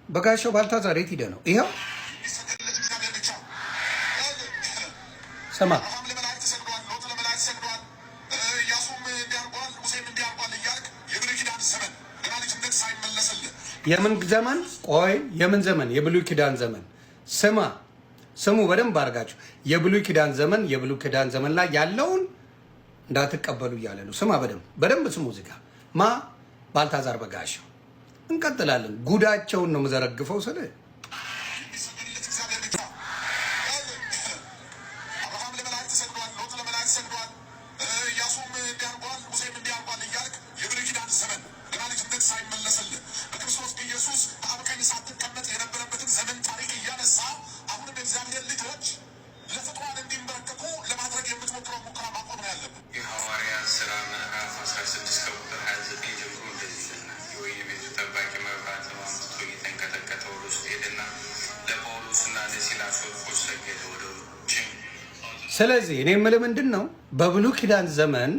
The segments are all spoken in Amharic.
በጋሻው ባልታዛር የት ሄደ ነው? ይኸው ስማ የምን ዘመን? ቆይ የምን ዘመን? የብሉይ ኪዳን ዘመን። ስሙ በደንብ አድርጋችሁ። የብሉይ ኪዳን ዘመን ላይ ያለውን እንዳትቀበሉ እያለ ነው። ስማ በደንብ ስሙ። እዚህ ጋር ባልታዛር በጋሻው። እንቀጥላለን። ጉዳቸውን ነው የምዘረግፈው ስለ ስለዚህ እኔ የምልህ ምንድን ነው በብሉይ ኪዳን ዘመን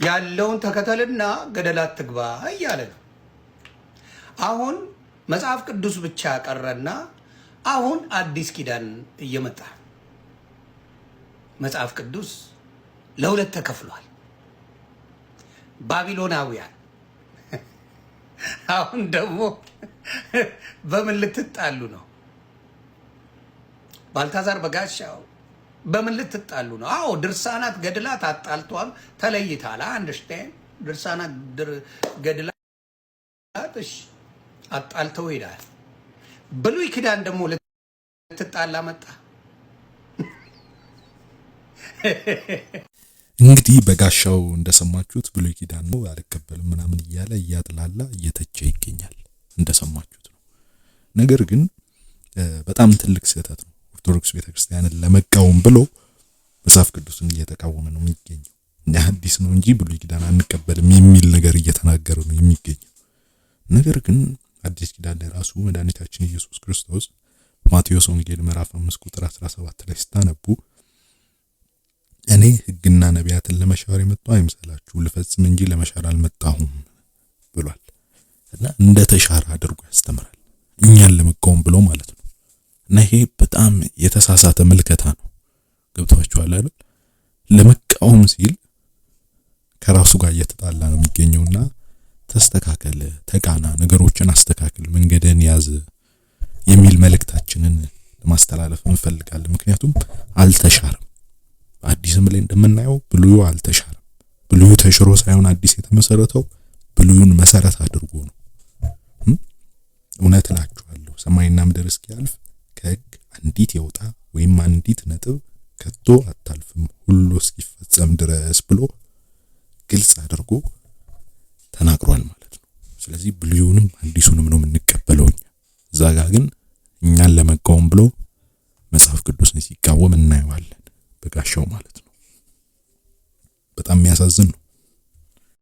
ያለውን ተከተልና ገደል አትግባ እያለ ነው። አሁን መጽሐፍ ቅዱስ ብቻ ቀረና አሁን አዲስ ኪዳን እየመጣ መጽሐፍ ቅዱስ ለሁለት ተከፍሏል። ባቢሎናውያን አሁን ደግሞ በምን ልትጣሉ ነው? ባልታዛር በጋሻው በምን ልትጣሉ ነው? አዎ ድርሳናት ገድላት አጣልቷል፣ ተለይታል። አንደርስታንድ ድርሳናት ገድላት እሺ አጣልተው ሄዳል። ብሉይ ኪዳን ደግሞ ልትጣላ መጣ። እንግዲህ በጋሻው እንደሰማችሁት ብሉይ ኪዳን ነው አልቀበልም ምናምን እያለ እያጥላላ እየተቸ ይገኛል። እንደሰማችሁት ነው። ነገር ግን በጣም ትልቅ ስህተት ነው። ኦርቶዶክስ ቤተክርስቲያንን ለመቃወም ብሎ መጽሐፍ ቅዱስን እየተቃወመ ነው የሚገኘው። አዲስ ነው እንጂ ብሉይ ኪዳን አንቀበልም የሚል ነገር እየተናገረ ነው የሚገኘው። ነገር ግን አዲስ ኪዳን ላይ ራሱ መድኃኒታችን ኢየሱስ ክርስቶስ ማቴዎስ ወንጌል ምዕራፍ 5 ቁጥር 17 ላይ ስታነቡ እኔ ሕግና ነቢያትን ለመሻር የመጣሁ አይምሰላችሁ ልፈጽም እንጂ ለመሻር አልመጣሁም ብሏል። እና እንደ ተሻረ አድርጎ ያስተምራል እኛን ለመቃወም ብሎ ማለት ነው። እና ይሄ በጣም የተሳሳተ ምልከታ ነው። ገብቷችኋል አይደል? ለመቃወም ሲል ከራሱ ጋር እየተጣላ ነው የሚገኘውና ተስተካከለ፣ ተቃና፣ ነገሮችን አስተካክል፣ መንገድን ያዝ የሚል መልእክታችንን ለማስተላለፍ እንፈልጋለን። ምክንያቱም አልተሻረም። አዲስም ላይ እንደምናየው ብሉዩ አልተሻረም። ብሉዩ ተሽሮ ሳይሆን አዲስ የተመሰረተው ብሉዩን መሰረት አድርጎ ነው። እውነት እላችኋለሁ ሰማይና ምድር እስኪያልፍ ከሕግ አንዲት የወጣ ወይም አንዲት ነጥብ ከቶ አታልፍም ሁሉ እስኪፈጸም ድረስ ብሎ ግልጽ አድርጎ ተናግሯል ማለት ነው። ስለዚህ ብሉዩንም አዲሱንም ነው የምንቀበለው እኛ። እዛ ጋር ግን እኛን ለመቃወም ብሎ መጽሐፍ ቅዱስን ሲቃወም እናየዋለን በጋሻው ማለት ነው። በጣም የሚያሳዝን ነው።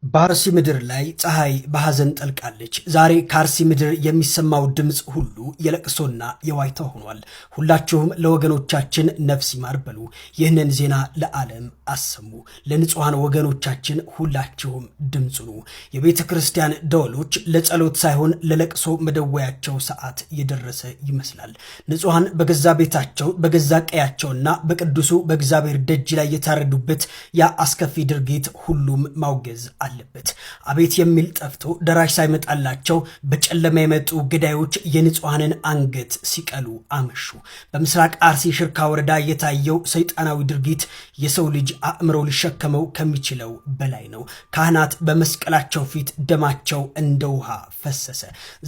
በአርሲ ምድር ላይ ፀሐይ በሐዘን ጠልቃለች። ዛሬ ከአርሲ ምድር የሚሰማው ድምፅ ሁሉ የለቅሶና የዋይታ ሆኗል። ሁላችሁም ለወገኖቻችን ነፍስ ይማር በሉ። ይህንን ዜና ለዓለም አሰሙ። ለንጹሐን ወገኖቻችን ሁላችሁም ድምፁ ኑ። የቤተ ክርስቲያን ደወሎች ለጸሎት ሳይሆን ለለቅሶ መደወያቸው ሰዓት የደረሰ ይመስላል። ንጹሐን በገዛ ቤታቸው በገዛ ቀያቸውና በቅዱሱ በእግዚአብሔር ደጅ ላይ የታረዱበት ያ አስከፊ ድርጊት ሁሉም ማውገዝ አለበት። አቤት የሚል ጠፍቶ ደራሽ ሳይመጣላቸው በጨለማ የመጡ ገዳዮች የንጹሐንን አንገት ሲቀሉ አመሹ። በምስራቅ አርሲ ሽርካ ወረዳ የታየው ሰይጣናዊ ድርጊት የሰው ልጅ አእምሮ ሊሸከመው ከሚችለው በላይ ነው። ካህናት በመስቀላቸው ፊት ደማቸው እንደ ውሃ ፈሰሰ።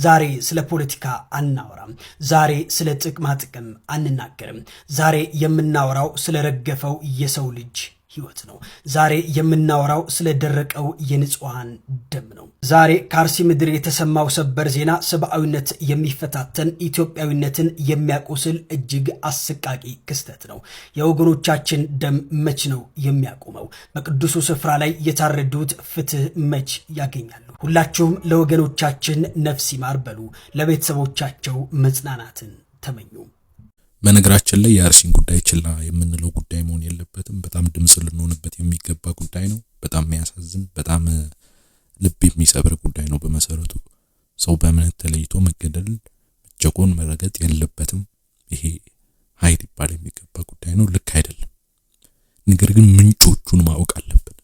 ዛሬ ስለ ፖለቲካ አናወራም። ዛሬ ስለ ጥቅማ ጥቅም አንናገርም። ዛሬ የምናወራው ስለ ረገፈው የሰው ልጅ ህይወት ነው። ዛሬ የምናወራው ስለ ደረቀው የንጹሃን ደም ነው። ዛሬ ከአርሲ ምድር የተሰማው ሰበር ዜና ሰብአዊነት የሚፈታተን ኢትዮጵያዊነትን የሚያቆስል እጅግ አሰቃቂ ክስተት ነው። የወገኖቻችን ደም መች ነው የሚያቆመው? በቅዱሱ ስፍራ ላይ የታረዱት ፍትህ መች ያገኛሉ? ሁላችሁም ለወገኖቻችን ነፍስ ይማር በሉ። ለቤተሰቦቻቸው መጽናናትን ተመኙ። በነገራችን ላይ የአርሲን ጉዳይ ችላ የምንለው ጉዳይ መሆን የለበትም። በጣም ድምጽ ልንሆንበት የሚገባ ጉዳይ ነው። በጣም የሚያሳዝን በጣም ልብ የሚሰብር ጉዳይ ነው። በመሰረቱ ሰው በእምነት ተለይቶ መገደል ዲያቆን መረገጥ የለበትም። ይሄ ኃይል ይባል የሚገባ ጉዳይ ነው። ልክ አይደለም። ነገር ግን ምንጮቹን ማወቅ አለብን።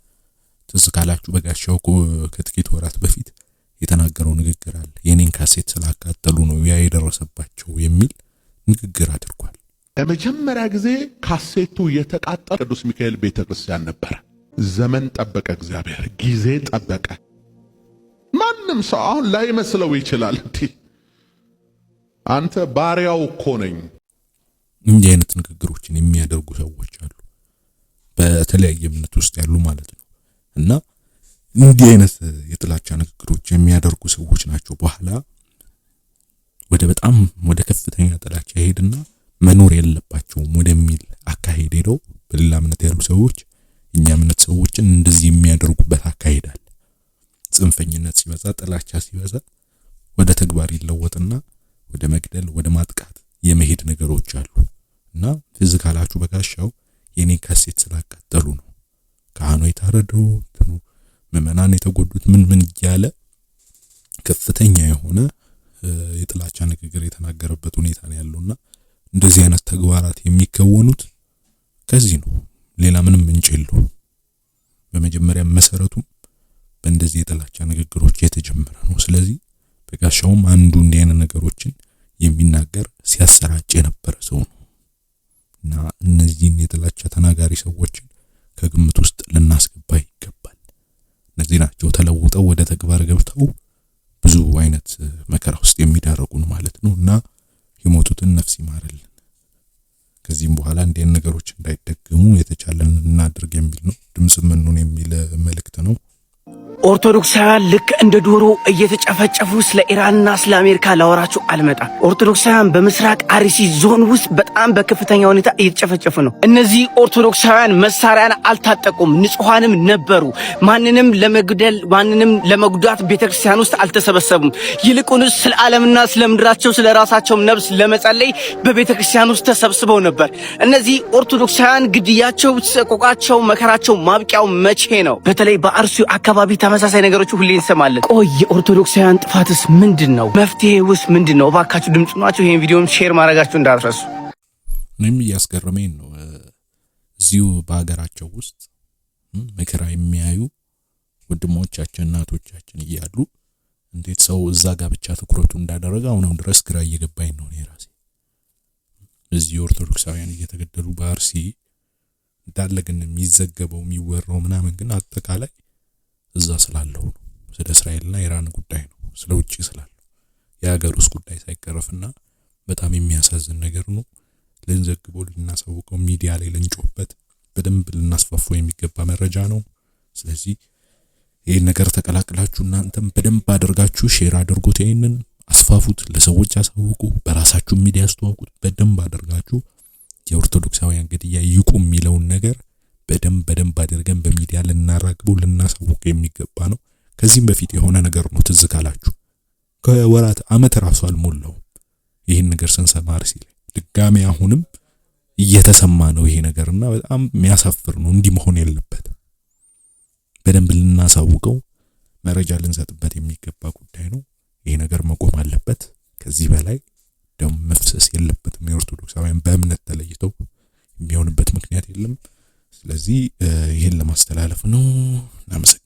ትዝ ካላችሁ በጋሻው ከጥቂት ወራት በፊት የተናገረው ንግግር አለ። የኔን ካሴት ስላቃጠሉ ነው ያ የደረሰባቸው የሚል ንግግር አድርጓል። ለመጀመሪያ ጊዜ ካሴቱ የተቃጠለ ቅዱስ ሚካኤል ቤተክርስቲያን ነበር። ዘመን ጠበቀ፣ እግዚአብሔር ጊዜ ጠበቀ። ማንም ሰው አሁን ላይመስለው ይችላል። አንተ ባሪያው እኮ ነኝ። እንዲህ አይነት ንግግሮችን የሚያደርጉ ሰዎች አሉ፣ በተለያየ እምነት ውስጥ ያሉ ማለት ነው። እና እንዲህ አይነት የጥላቻ ንግግሮች የሚያደርጉ ሰዎች ናቸው በኋላ ወደ ከፍተኛ ጥላቻ ይሄድና መኖር የለባቸውም ወደሚል አካሄድ ሄደው በሌላ እምነት ያሉ ሰዎች እኛ እምነት ሰዎችን እንደዚህ የሚያደርጉበት አካሄድ አለ። ጽንፈኝነት ሲበዛ፣ ጥላቻ ሲበዛ ወደ ተግባር ይለወጥና ወደ መግደል፣ ወደ ማጥቃት የመሄድ ነገሮች አሉ። እና ፊዚካላችሁ በጋሻው የኔ ካሴት ስላቃጠሉ ነው ካህኑ የታረደው ምዕመናን የተጎዱት ምን እያለ ከፍተኛ የሆነ የጥላቻ ንግግር የተናገረበት ሁኔታ ነው ያለውና እንደዚህ አይነት ተግባራት የሚከወኑት ከዚህ ነው። ሌላ ምንም ምንጭ የለውም። በመጀመሪያ መሰረቱም በእንደዚህ የጥላቻ ንግግሮች የተጀመረ ነው። ስለዚህ በጋሻውም አንዱ እንዲህ አይነት ነገሮችን የሚናገር ሲያሰራጭ የነበረ ሰው ነው እና እነዚህን የጥላቻ ተናጋሪ ሰዎችን ከግምት ውስጥ ልናስገባ ይገባል። እነዚህ ናቸው ተለውጠው ወደ ተግባር ገብተው ብዙ አይነት መከራ ውስጥ የሚዳረጉን ማለት ነው እና የሞቱትን ነፍስ ይማርልን። ከዚህም በኋላ እንዲህ ነገሮች እንዳይደገሙ የተቻለን እናድርግ የሚል ነው። ድምጽ ምንኑን የሚል መልእክት ነው። ኦርቶዶክሳውያን ልክ እንደ ዶሮ እየተጨፈጨፉ ስለ ኢራንና ስለ አሜሪካ ላወራችሁ አልመጣም። ኦርቶዶክሳውያን በምስራቅ አርሲ ዞን ውስጥ በጣም በከፍተኛ ሁኔታ እየተጨፈጨፉ ነው። እነዚህ ኦርቶዶክሳውያን መሳሪያን አልታጠቁም፣ ንጹሃንም ነበሩ። ማንንም ለመግደል ማንንም ለመጉዳት ቤተክርስቲያን ውስጥ አልተሰበሰቡም። ይልቁንስ ስለ ዓለምና ስለ ምድራቸው ስለ ራሳቸው ነፍስ ለመጸለይ በቤተክርስቲያን ውስጥ ተሰብስበው ነበር። እነዚህ ኦርቶዶክሳውያን ግድያቸው፣ ሰቆቃቸው፣ መከራቸው ማብቂያው መቼ ነው? በተለይ በአርሲው አካባቢ ተመሳሳይ ነገሮች ሁሌ እንሰማለን። ቆይ የኦርቶዶክሳውያን ጥፋትስ ምንድነው? መፍትሄውስ ምንድነው? እባካችሁ ድምጽ ናችሁ። ይሄን ቪዲዮም ሼር ማድረጋችሁ እንዳትረሱ። እኔም እያስገረመኝ ነው እዚሁ በሀገራቸው ውስጥ መከራ የሚያዩ ወንድሞቻችን እናቶቻችን እያሉ እንዴት ሰው እዛ ጋር ብቻ ትኩረቱ እንዳደረገ አሁንም ድረስ ግራ እየገባኝ ነው። ራሴ እዚህ ኦርቶዶክሳውያን እየተገደሉ በአርሲ እንዳለ ግን የሚዘገበው የሚወራው ምናምን ግን አጠቃላይ እዛ ስላለው ነው። ስለ እስራኤልና ኢራን ጉዳይ ነው፣ ስለ ውጪ ስላለው የሀገር ውስጥ ጉዳይ ሳይቀረፍና በጣም የሚያሳዝን ነገር ነው። ልንዘግበው ልናሳውቀው ሚዲያ ላይ ልንጮህበት በደንብ ልናስፋፋው የሚገባ መረጃ ነው። ስለዚህ ይሄን ነገር ተቀላቅላችሁ እናንተም በደንብ አድርጋችሁ ሼር አድርጉት፣ ይሄንን አስፋፉት፣ ለሰዎች አሳውቁ፣ በራሳችሁ ሚዲያ አስተዋውቁት። በደንብ አድርጋችሁ የኦርቶዶክሳውያን ግድያ ይቁም የሚለውን ነገር በደንብ አድርገን በሚዲያ ልናራግበው ልናሳውቀው የሚገባ ነው። ከዚህም በፊት የሆነ ነገር ነው ትዝ ካላችሁ ከወራት አመት ራሱ አልሞላው ይሄን ነገር ስንሰማ አርሲ ላይ ድጋሚ አሁንም እየተሰማ ነው ይሄ ነገርና በጣም የሚያሳፍር ነው። እንዲህ መሆን የለበትም። በደንብ ልናሳውቀው መረጃ ልንሰጥበት የሚገባ ጉዳይ ነው። ይሄ ነገር መቆም አለበት። ከዚህ በላይ ደም መፍሰስ የለበትም። የኦርቶዶክሳውያን በእምነት ተለይተው የሚሆንበት ምክንያት የለም። ስለዚህ ይሄን ለማስተላለፍ ነው። እናመሰግናለን።